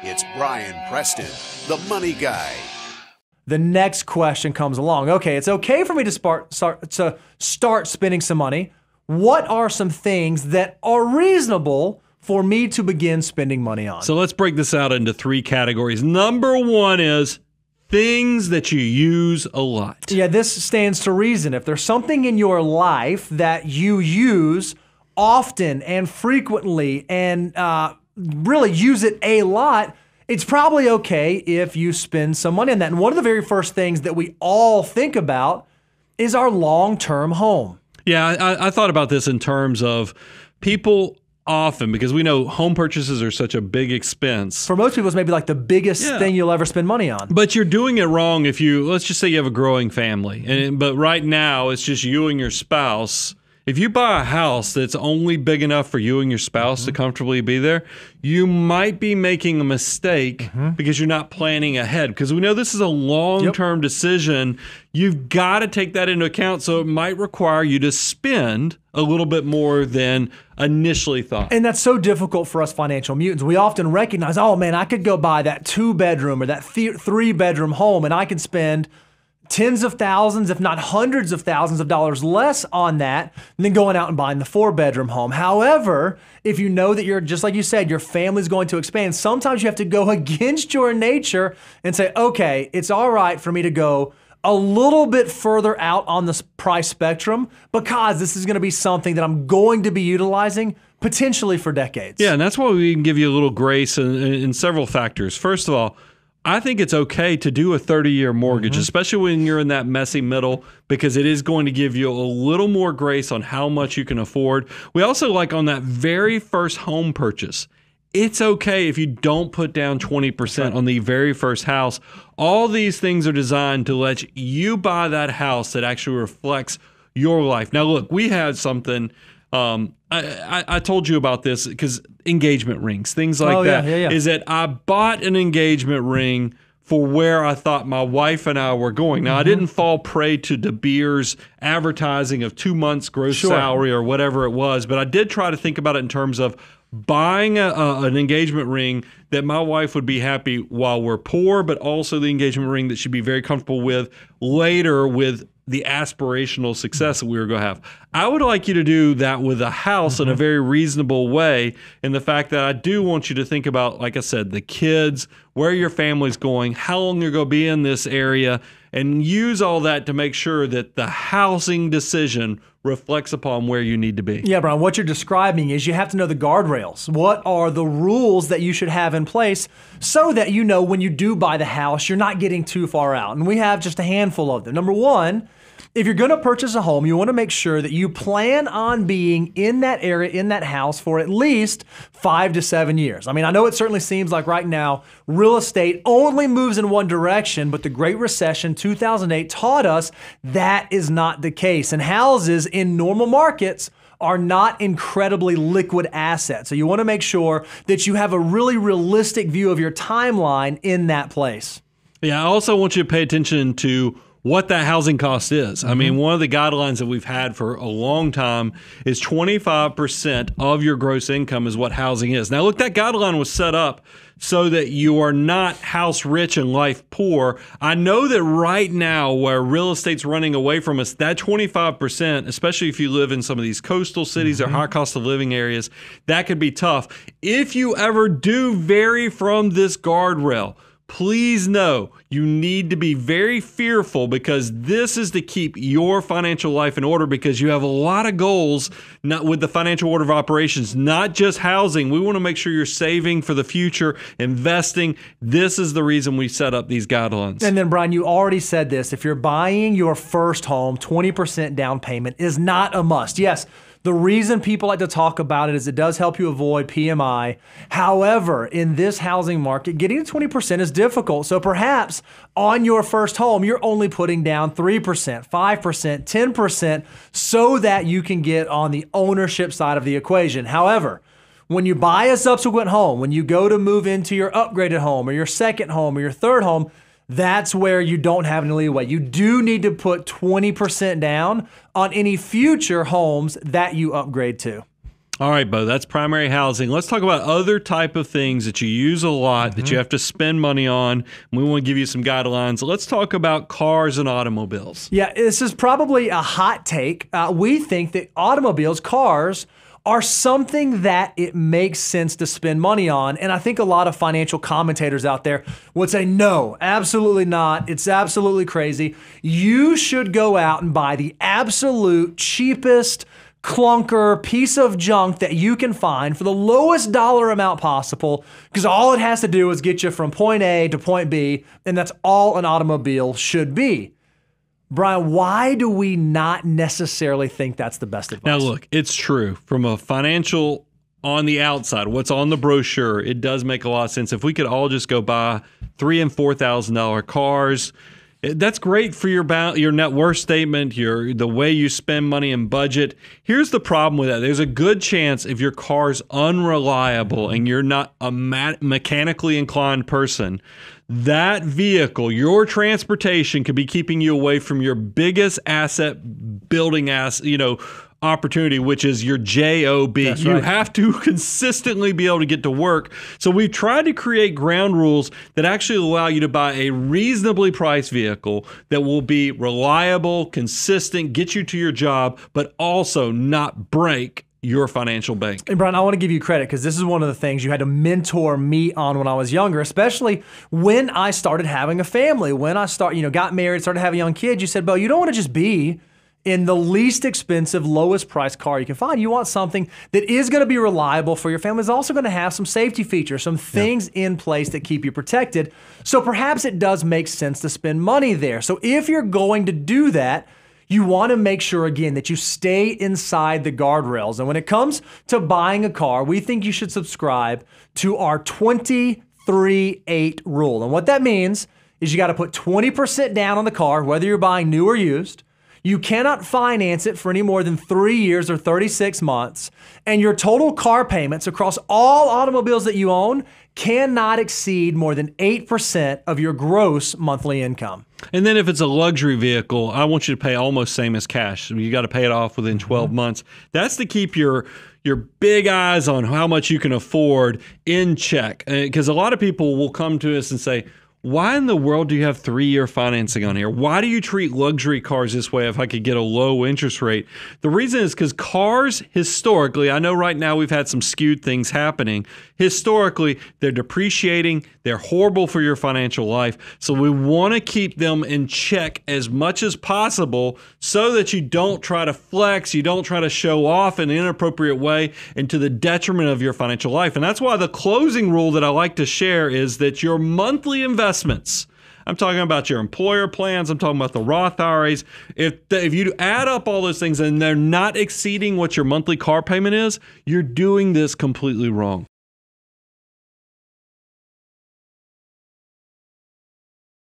It's Brian Preston, the money guy. The next question comes along. Okay, it's okay for me to start spending some money. What are some things that are reasonable for me to begin spending money on? So let's break this out into 3 categories. Number 1 is things that you use a lot. Yeah, this stands to reason. If there's something in your life that you use often and frequently and really use it a lot, it's probably okay if you spend some money on that. And one of the very first things that we all think about is our long-term home. Yeah, I thought about this in terms of people often, because we know home purchases are such a big expense. For most people, it's maybe like the biggest thing you'll ever spend money on. But you're doing it wrong if let's just say you have a growing family, but right now it's just you and your spouse. If you buy a house that's only big enough for you and your spouse to comfortably be there, you might be making a mistake because you're not planning ahead. Because we know this is a long-term decision. You've got to take that into account. So it might require you to spend a little bit more than initially thought. And that's so difficult for us financial mutants. We often recognize, oh man, I could go buy that 2-bedroom or that 3-bedroom home and I can spend tens of thousands, if not hundreds of thousands of dollars less on that than going out and buying the 4-bedroom home. However, if you know that you're, just like you said, your family's going to expand, sometimes you have to go against your nature and say, okay, it's all right for me to go a little bit further out on the price spectrum because this is going to be something that I'm going to be utilizing potentially for decades. Yeah, and that's why we can give you a little grace in several factors. First of all, I think it's okay to do a 30-year mortgage, especially when you're in that messy middle, because it is going to give you a little more grace on how much you can afford. We also like on that very first home purchase, it's okay if you don't put down 20% on the very first house. All these things are designed to let you buy that house that actually reflects your life. Now, look, we had something. I told you about this because engagement rings, things like that. Is that I bought an engagement ring for where I thought my wife and I were going. Now, I didn't fall prey to De Beers advertising of 2 months gross salary or whatever it was, but I did try to think about it in terms of buying an engagement ring that my wife would be happy while we're poor, but also the engagement ring that she'd be very comfortable with later with the aspirational success that we were going to have. I would like you to do that with a house in a very reasonable way, in the fact that I do want you to think about, like I said, the kids, where your family's going, how long you're going to be in this area, and use all that to make sure that the housing decision reflects upon where you need to be. Yeah, Brian, what you're describing is you have to know the guardrails. What are the rules that you should have in place so that you know when you do buy the house, you're not getting too far out? And we have just a handful of them. Number one, if you're going to purchase a home, you want to make sure that you plan on being in that area, in that house for at least 5 to 7 years. I mean, I know it certainly seems like right now real estate only moves in one direction, but the Great Recession 2008 taught us that is not the case. And houses in normal markets are not incredibly liquid assets. So you want to make sure that you have a really realistic view of your timeline in that place. Yeah, I also want you to pay attention to what that housing cost is. I mean, one of the guidelines that we've had for a long time is 25% of your gross income is what housing is. Now, look, that guideline was set up so that you are not house rich and life poor. I know that right now where real estate's running away from us, that 25%, especially if you live in some of these coastal cities or high cost of living areas, that could be tough. If you ever do vary from this guardrail, please know you need to be very fearful, because this is to keep your financial life in order, because you have a lot of goals not with the financial order of operations, not just housing. We want to make sure you're saving for the future, investing. This is the reason we set up these guidelines. And then, Brian, you already said this. If you're buying your first home, 20% down payment is not a must. Yes, the reason people like to talk about it is it does help you avoid PMI. However, in this housing market, getting to 20% is difficult. So perhaps on your first home, you're only putting down 3%, 5%, 10% so that you can get on the ownership side of the equation. However, when you buy a subsequent home, when you go to move into your upgraded home or your second home or your third home, that's where you don't have any leeway. You do need to put 20% down on any future homes that you upgrade to. All right, Bo, that's primary housing. Let's talk about other type of things that you use a lot, that you have to spend money on. We want to give you some guidelines. Let's talk about cars and automobiles. Yeah, this is probably a hot take. We think that automobiles, cars, are something that it makes sense to spend money on. And I think a lot of financial commentators out there would say, no, absolutely not. It's absolutely crazy. You should go out and buy the absolute cheapest clunker piece of junk that you can find for the lowest dollar amount possible, because all it has to do is get you from point A to point B, and that's all an automobile should be. Brian, why do we not necessarily think that's the best advice? Now, look, it's true. From a financial on the outside, what's on the brochure, it does make a lot of sense. If we could all just go buy $3,000 and $4,000 cars, that's great for your net worth statement, the way you spend money and budget. Here's the problem with that. There's a good chance if your car's unreliable and you're not a mechanically inclined person, that vehicle, your transportation, could be keeping you away from your biggest asset building opportunity, which is your job. That's you right. have to consistently be able to get to work. So we've tried to create ground rules that actually allow you to buy a reasonably priced vehicle that will be reliable, consistent, get you to your job, but also not break your financial bank. And Brian, I want to give you credit, because this is one of the things you had to mentor me on when I was younger, especially when I started having a family. When I got married, started having young kids, you said, Bo, you don't want to just be in the least expensive, lowest priced car you can find. You want something that is going to be reliable for your family. It's also going to have some safety features, some things in place that keep you protected. So perhaps it does make sense to spend money there. So if you're going to do that, you want to make sure, again, that you stay inside the guardrails. And when it comes to buying a car, we think you should subscribe to our 23-8 rule. And what that means is you got to put 20% down on the car, whether you're buying new or used. You cannot finance it for any more than 3 years or 36 months. And your total car payments across all automobiles that you own cannot exceed more than 8% of your gross monthly income. And then if it's a luxury vehicle, I want you to pay almost same as cash. You got to pay it off within 12 months. That's to keep your big eyes on how much you can afford in check. Because a lot of people will come to us and say, why in the world do you have 3-year financing on here? Why do you treat luxury cars this way if I could get a low interest rate? The reason is because cars, historically, I know right now we've had some skewed things happening. Historically, they're depreciating. They're horrible for your financial life. So we want to keep them in check as much as possible so that you don't try to flex, you don't try to show off in an inappropriate way and to the detriment of your financial life. And that's why the closing rule that I like to share is that your monthly investments, I'm talking about your employer plans, I'm talking about the Roth IRAs. If you add up all those things and they're not exceeding what your monthly car payment is, you're doing this completely wrong.